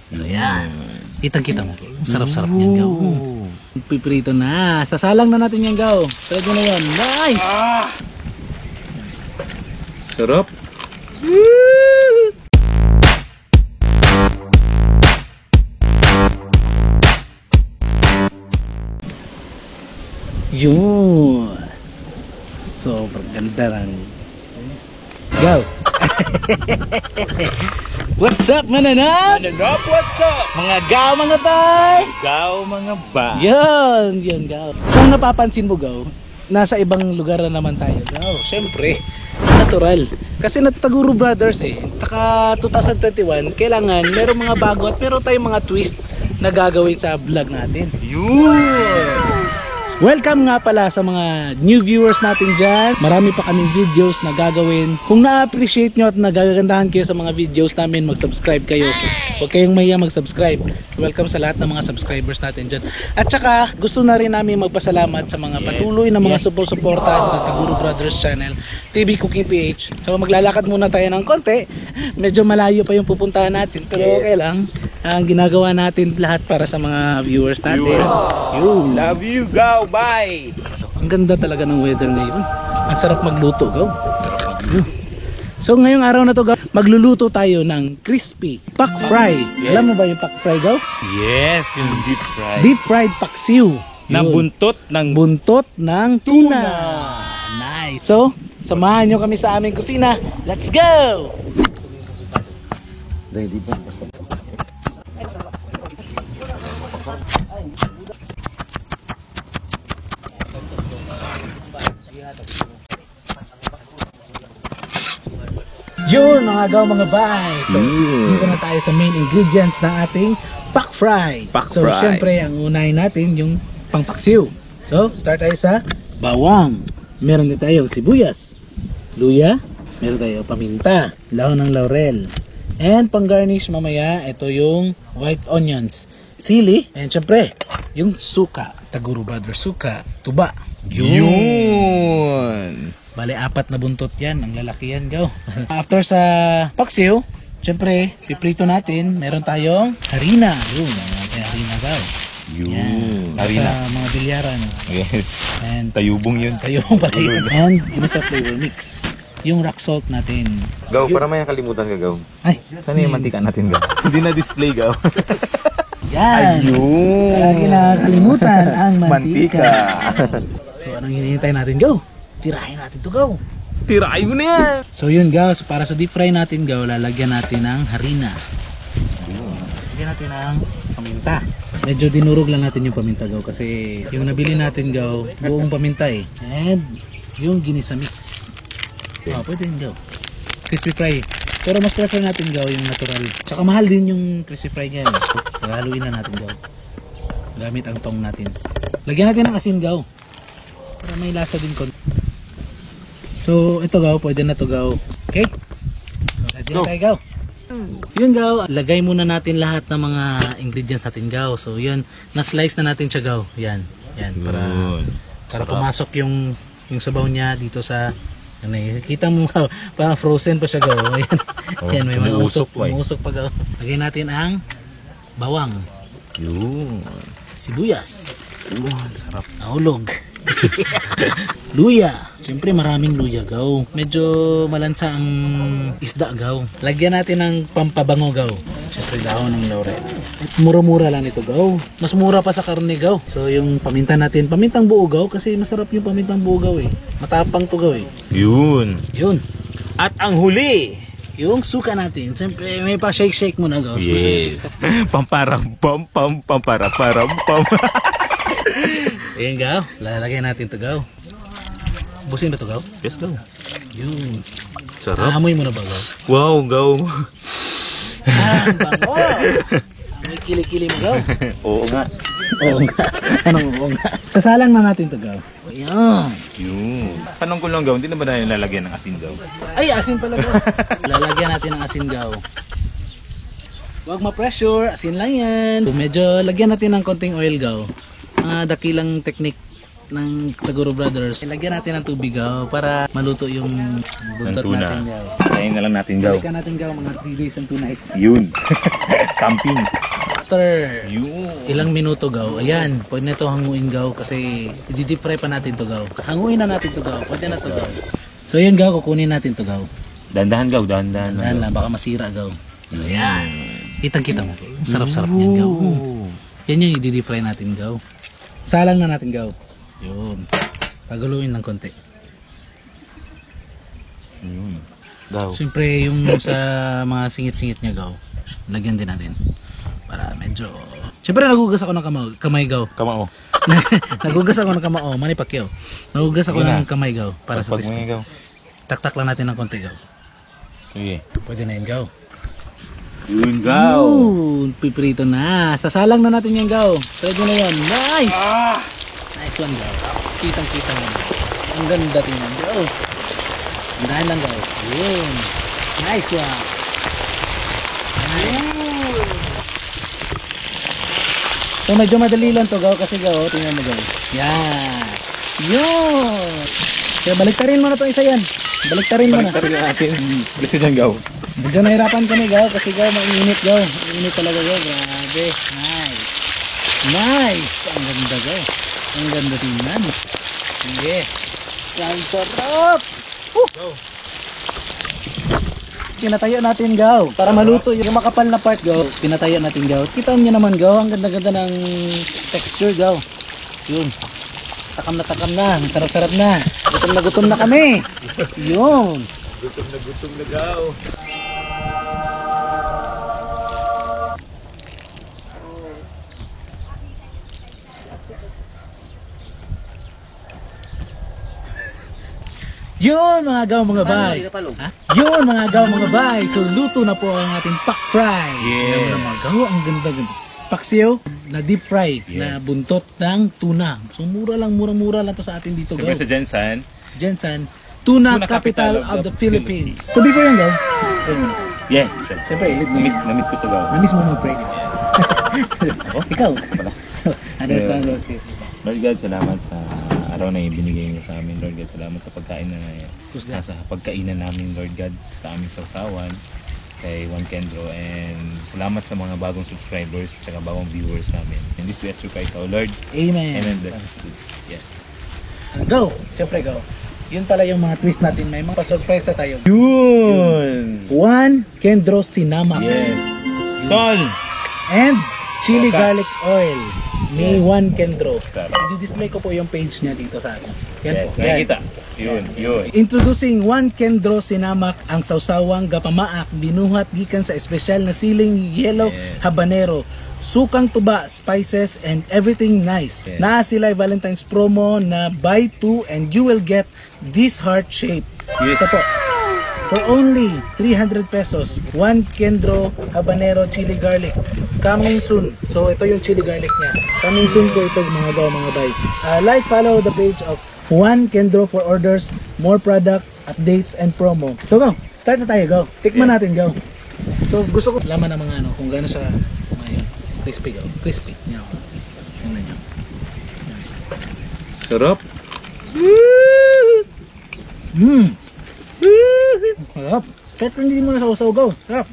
Ayan. Kitang-kita mo. Sarap-sarap niyan, gaw. Piprito na. Sasalang na natin yan, gaw. Pwede na yan. Nice! Sarap. Yun. Sobrang ganda ng gaw. What's up, mananap? Mananap, what's up? Mga gaw, mga bay! Gaw mga ba? Yun, gaw. Kung napapansin mo, gaw, nasa ibang lugar na naman tayo, gaw. Siyempre, natural. Kasi Taguro Brothers Taka 2021, kailangan merong mga bago at meron tayong mga twist na gagawin sa vlog natin. Yun! Welcome nga pala sa mga new viewers natin dyan. Marami pa kaming videos na gagawin. Kung na-appreciate nyo at nagagandahan kayo sa mga videos namin, mag-subscribe kayo. Huwag kayong mahiya mag-subscribe. Welcome sa lahat ng mga subscribers natin dyan. At saka gusto na rin namin magpasalamat sa mga patuloy na mga suporta sa Taguro Brothers channel, TV Cooking PH. So maglalakad muna tayo ng konti. Medyo malayo pa yung pupuntahan natin, pero okay lang. Ang ginagawa natin lahat para sa mga viewers natin. Love you, gaw, bye! Ang ganda talaga ng weather ngayon. Ang sarap magluto, gaw. So ngayong araw na to, gaw, magluluto tayo ng crispy pak fry. Alam mo ba yung pak fry, gaw? Yes, yung deep fried. Deep fried paksiw. Na Yun. buntot ng tuna. Nice. So, samahan nyo kami sa aming kusina. Let's go! Yun mga gaw, mga bay. So, dito na tayo sa main ingredients ng ating pak fry. So, syempre, ang unahin natin yung pangpaksiw. So, start tayo sa bawang. Meron din tayong sibuyas, luya, meron tayong paminta, lahon ng laurel. And pang garnish mamaya, ito yung white onions, sili, and syempre, yung suka. Taguro Brothers suka, tuba. Yun! Bale, 4 na buntot yan. Ang lalaki yan, gaw. After sa paksiw, syempre, piprito natin. Meron tayong harina. Yun, meron tayong harina, gaw. Yun. Harina. Sa mga bilyaran. Yes. And Tayubong yun. tayong pala yun. And ginisa flavor mix. Yung rock salt natin. Gaw, para may kalimutan ka, gaw. Ay, Saan yung mantika natin, gaw? Hindi na display, gaw. yan. Ayun. Lagi nakalimutan ang mantika. Mantika. So, anong hinihintay natin, gaw? Tirahin natin to, gaw. Tiraay mo na yan. So yun, gaw, so para sa deep fry natin, gaw, lalagyan natin ng harina. Lagyan natin ng paminta. Medyo dinurog lang natin yung paminta, gaw, kasi yung nabili natin, gaw, buong paminta and yung ginisa mix. Pwede yun, gaw. Crispy fry. Pero mas prefer natin, gaw, yung natural. Tsaka mahal din yung crispy fry niyan. Haluin na natin, gaw. Gamit ang tong natin. Lagyan natin ng asin, gaw, para may lasa din kon. So ito, gaw, pwede na to, gaw. Okay? So, let's tayo, gaw. Yun, gaw, lagay muna natin lahat ng mga ingredients natin, gaw. So yun, na-slice na natin siya, gaw. Yan, para pumasok yung sabaw niya dito sa ano, kita mo, gaw, parang frozen pa siya, gaw. Ayan, yan, may usok pa, gaw. Lagay natin ang bawang. Yun. Sibuyas. Yun, sarap. Nahulog. Luya. Siyempre maraming luya, gaw. Medyo malansa ang isda, gaw. Lagyan natin ng pampabango, gaw. Siyempre dahon ng laurel. At mura-mura lang ito, gaw. Mas mura pa sa karne, gaw. So yung paminta natin, pamintang buo, gaw, kasi masarap yung pamintang buo, gaw. Matapang to, gaw. Yun. At ang huli, yung suka natin. Siyempre may pa shake mo na, gaw. Yes. Pamparam pam. Ayan, gaw. Lalagyan natin to, gaw. Busin ba to, gaw? Yes, gaw. Yun. Sarap. Amoy mo na ba, gaw? Wow, gaw. Bango! May kili-kili mo, gaw. Oo nga. Anong oo nga? Sasalang na natin to, gaw. Ayan. Yun. Tanong ko lang, gaw, hindi na ba tayo lalagyan ng asin, gaw? Ay, asin pala, gaw. Lalagyan natin ng asin, gaw. Huwag ma-pressure, asin lang yan. So, medyo lagyan natin ng konting oil, gaw. Dakilang technique ng Taguro Brothers. Ilagyan natin ng tubig gaw para maluto yung buntot Ng tuna. natin gaw. Kain na lang natin gaw. Balikan natin gaw mga 3 days and 2 nights. Yun. Camping. After Yun. ilang minuto gaw, ayan, pwede na ito hanguin gaw kasi i-deep fry pa natin to gaw. Hanguin na natin to gaw, pwede na to gaw. So yun gaw, kukunin natin to gaw. Dandahan gaw, dandahan. Dahan lang, baka masira gaw. Ayan. Kitang-kita mo. Sarap-sarap niyan gaw. Yan yung i-deep fry natin gaw. Salang na natin gaw. Yun. Paguluin lang konti. Yun. Gaw. Siyempre yung sa mga singit-singit niya gaw, lagyan din natin. Para medyo... Siyempre nagugas ako ng kamay gaw. Kamao. Nagugas ako ng kamao, Manny Pacquiao. Nagugas ako Yun na. ng kamay gaw para sa Pag crispy. gaw. Tak-tak lang natin ng konti gaw. Sige. Pwede na yun gaw. Yun gaw. Ooh, piprito na. Sasalang na natin yan gaw. Pwede na yan. Nice! Nice one gaw. Kitang-kita mo. Ang ganda tingnan gaw. Andahan lang gaw. Yun. Nice one. Nice. So medyo madali lang to gaw kasi gaw. Tingnan mo gaw. Yan. Yun. Kaya baliktarin mo na to isa yan. Baliktarin mo na. Balik na natin. Bilis dyan gaw. Medyo nahirapan kami gaw kasi gaw mainit gaw. Mainit talaga gaw. Grabe. Nice. Nice. Ang ganda gaw. Ang ganda tingnan. Sige. Ang sarap. Pinatayo natin gaw. Para maluto yung makapal na part gaw. Pinatayo natin gaw. Kita niyo naman gaw. Ang ganda-ganda ng texture gaw. Yun. Takam na. Ang sarap-sarap na. Gutom na kami. Yun. Gutom na gaw. Yun mga gaw mga bay. Ha? Yun mga gaw mga bay. So luto na po ang ating pak fry. Yeah. Yan mga gaw, ang ganda-ganda. Paksiw na deep fry na Yes. buntot ng tuna. So murang-mura lang to sa atin dito gaw. Siyempre sa Jensen. Jensen, tuna, capital of the Philippines. So before yan gaw. Yes. Siyempre, ilit mo. Namiss ko to gaw. Namiss mo mag-pray. Ikaw. Wala. Ano Yeah. sa Lord's Gate? Lord God, salamat sa araw na ibinigay mo sa amin. Lord God, salamat sa pagkain na Kusga. nasa pagkainan namin, Lord God, sa aming sausawan kay Juan Kendro, and salamat sa mga bagong subscribers at saka bagong viewers namin. And this we ask you Christ, our Lord, Amen. and bless us. Yes. Go! Siyempre go. Yun pala yung mga twist natin. May mga pasurpresa tayo. Yun! Juan Kendro Sinama. Yes. Tol! And chili Focus. garlic oil ni Yes. Juan Kendro. Tara. I-display ko po yung page niya dito sa akin. Yan Yes, po. Yan. nakikita. Yun. Introducing Juan Kendro Sinamak, ang sausawang gapamaak binuhat gikan sa espesyal na siling yellow Yes. habanero, sukang tuba, spices and everything nice. Yes. Na sila Valentine's promo na buy two and you will get this heart shape. Yes. Ito po. For only 300 pesos, 1 Kendro habanero chili garlic. Coming soon. So ito yung chili garlic niya. Coming soon po ito mga gaw mga bay. Like, follow the page of Juan Kendro for orders, more product, updates, and promo. So go, start na tayo go. Tikman Yeah. natin go. So gusto ko laman ng mga ano, kung gaano siya ngayon. Crispy go. Crispy. Yan. Tingnan niyo. Sarap. Sarap. Kahit hindi mo na sausaw go. Sarap.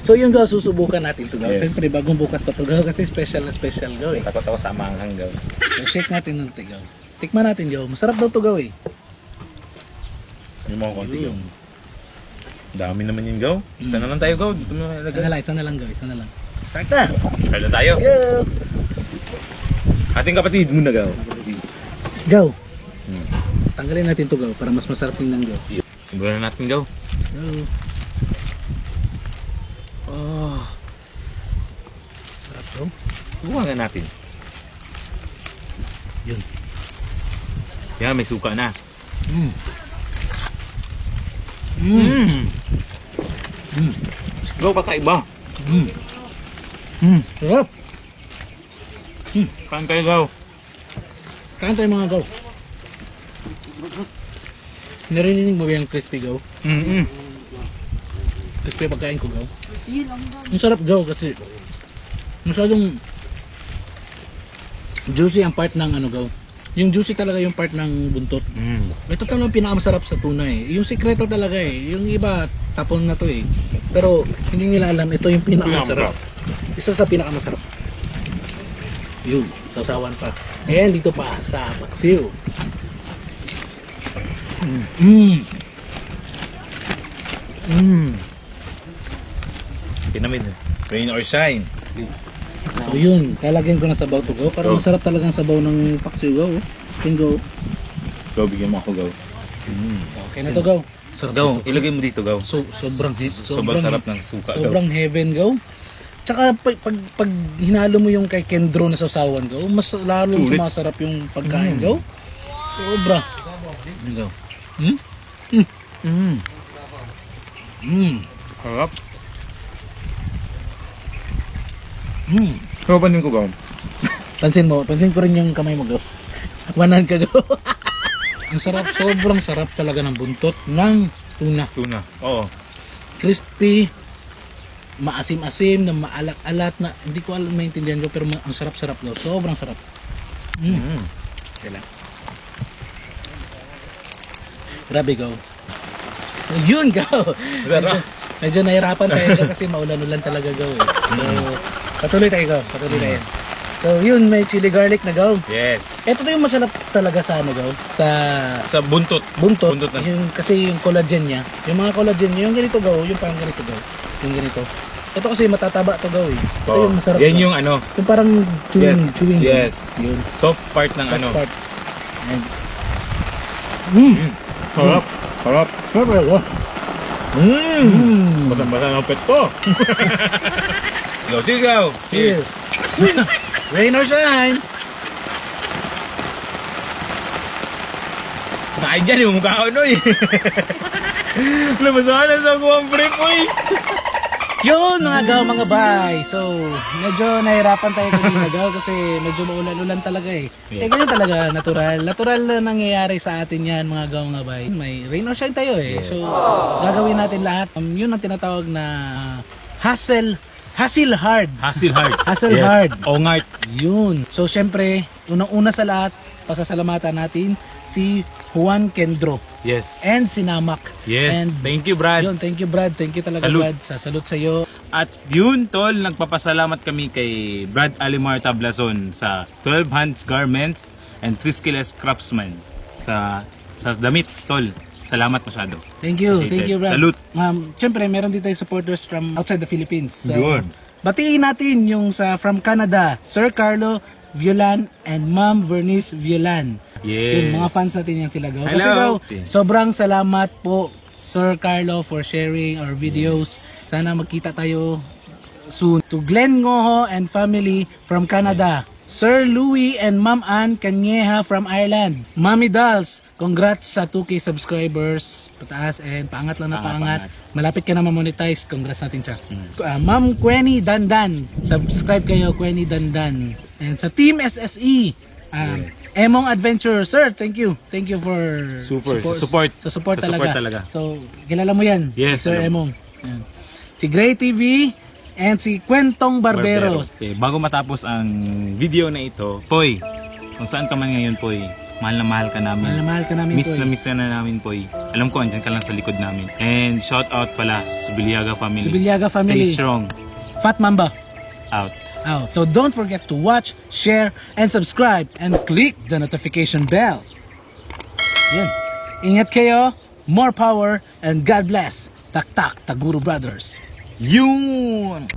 So yung go, susubukan natin to go. Yes. Siyempre bagong bukas pa to go kasi special na special go eh. Takot ako sa manghang gaw. So shake natin ng tigaw. Tikman natin go. Masarap daw to go eh. Yung mga konti gaw. Dami naman yung gaw. Isa na lang tayo gaw. Dito mo Isa na lang go. Isa na lang. Start na. Start na tayo. Go. Ating kapatid muna gaw. Go. Tanggalin natin to go para mas masarap tingnan go. Simulan na natin gaw. Let's go. Oh. Sarap to. Buka nga natin. Yun. Yan, may suka na. Mm. Mm. Mm. Gaw, kakaiba. Mm. Mm. Sarap. Kain kayo gaw. Kain tayo mga gaw. Narinig mo ba yung crispy gaw? Crispy pagkain ko gaw. Ang sarap gaw kasi masyadong juicy ang part ng ano gaw, Yung juicy talaga yung part ng buntot. Ito talaga yung pinakamasarap sa tuna eh. Yung sikreto talaga eh. Yung iba, tapon na to eh. Pero hindi nila alam, ito yung pinakamasarap. Isa sa pinakamasarap. Yun, sausawan pa. And dito pa sa paksiw. Pinamid. Rain or shine. So yun, lalagyan ko na sabaw to go. Parang Go. masarap talagang sabaw ng paksiw go. Go. Go, bigyan mo ako, go. So, okay na to go. Sarap Go, ito. ilagay mo dito, go. Sobrang sarap ng suka, go. Sobrang heaven go. Tsaka pag hinalo mo yung kay Kendro na sausawan go, mas lalong Sulit. sumasarap yung pagkain go. Sobra. Go. Harap. So, panin ko, go. Pansin ko rin yung kamay mo go. Wanan ka go. Ang sarap, sobrang sarap talaga ng buntot ng tuna. Tuna. Oo. Crispy, maasim-asim, na maalat-alat na hindi ko alam maintindihan ko pero ang sarap-sarap daw. Sobrang sarap. Kailan. Grabe go. So yun go. Medyo nahirapan tayo go kasi maulan-ulan talaga go eh. So patuloy tayo go. Patuloy tayo. So yun, may chili garlic na go. Yes. Ito to yung masarap talaga sa ano go. Sa buntot. Buntot, Buntot na. yung, kasi yung collagen niya, yung mga collagen niya, yung ganito go, yung parang ganito go, yung ganito. Ito kasi matataba to go eh. Ito Oo. yung masarap. Yan go. yung ano. Yung parang chewing, Yes. chewing. Yes. Yun. Soft part ng Soft ano. part. And, Sarap. Sarap. sarap go. Basang-basa ng pet ko. Go, sigaw. Cheers. Rain or shine. Nakain dyan yung mukha ko, Noy. Labasahan sa kuwang brief, oy. Yun mga gaw, mga bay. So, medyo nahirapan tayo kanina gaw kasi medyo maulan-ulan talaga eh. Yes. Eh ganyan talaga, natural. Natural na nangyayari sa atin yan mga gaw, mga bay. May rain or shine tayo eh. Yes. So, gagawin natin lahat. Yun ang tinatawag na hustle hard. Hustle hard. Hustle hard. Ongart. Yun. So, syempre, unang-una sa lahat, pasasalamatan natin si Juan Kendro Yes. and si Namak. Yes. And Thank you, Brad. yun, thank you Brad. Thank you talaga Salute. Brad. Salute sa iyo. At yun, tol, nagpapasalamat kami kay Brad Alimar Tablason sa 12 Hands Garments and Triskilles Craftsman sa damit, tol. Salamat masyado. Thank you. Appreciate Thank you it. Brad. Salute. Siyempre, meron din tayong supporters from outside the Philippines. So, Yun. batiin natin yung sa from Canada, Sir Carlo Violan and Ma'am Vernice Violan. Yes. Yung mga fans natin yan sila go. Kasi Hello. daw, sobrang salamat po Sir Carlo for sharing our videos. Sana magkita tayo soon. To Glenn Ngoho and family from Canada. Sir Louis and Ma'am Ann Canyeha from Ireland. Mami Dolls, congrats sa 2K subscribers. Pataas and paangat lang na paangat. Malapit ka na ma-monetize. Congrats natin siya. Ma'am Quenny Dandan. Subscribe kayo, Quenny Dandan. And sa Team SSE, Emong Adventure. Sir, thank you. Thank you for Support. Sa support Sa talaga. support talaga. So, kilala mo yan. Yes, Si Sir alam. Emong. Yan. Si Gray TV and si Kwentong Barbero. Okay, bago matapos ang video na ito, Poy, kung saan ka man ngayon, Poy, mahal na mahal ka namin. Mahal na mahal ka namin, Miss Poy. na miss ka na namin, Poy. Alam ko, andyan ka lang sa likod namin. And shout out pala sa Subiliaga family. Subiliaga family. Stay strong. Fat Mamba. Out. Out. So don't forget to watch, share, and subscribe and click the notification bell. Yan. Ingat kayo, more power, and God bless. Tak tak, Taguro Brothers. Yun!